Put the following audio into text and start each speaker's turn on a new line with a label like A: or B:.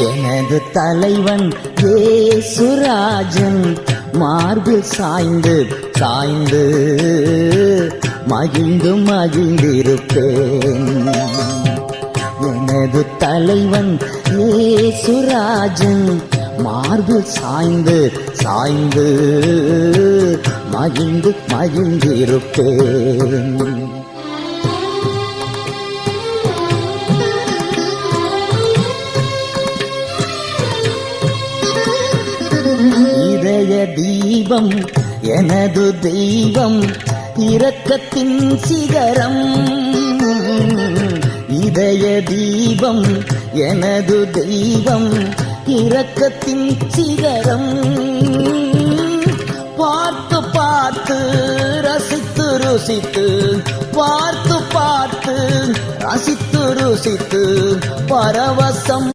A: எனது தலைவன் இயேசுராஜன் மார்பில் சாய்ந்து சாய்ந்து மகிழ்ந்து மகிழ்ந்திருப்பேன். எனது தலைவன் இயேசுராஜன் மார்பில் சாய்ந்து சாய்ந்து மகிழ்ந்து மகிழ்ந்திருப்பேன். இதய தீபம் எனது தெய்வம் இரக்கத்தின் சிகரம். இதய தீபம் எனது தெய்வம் இரக்கத்தின் சிகரம். பார்த்து பார்த்து ரசித்து ருசித்து பார்த்து பார்த்து ரசித்து ருசித்து பரவசம்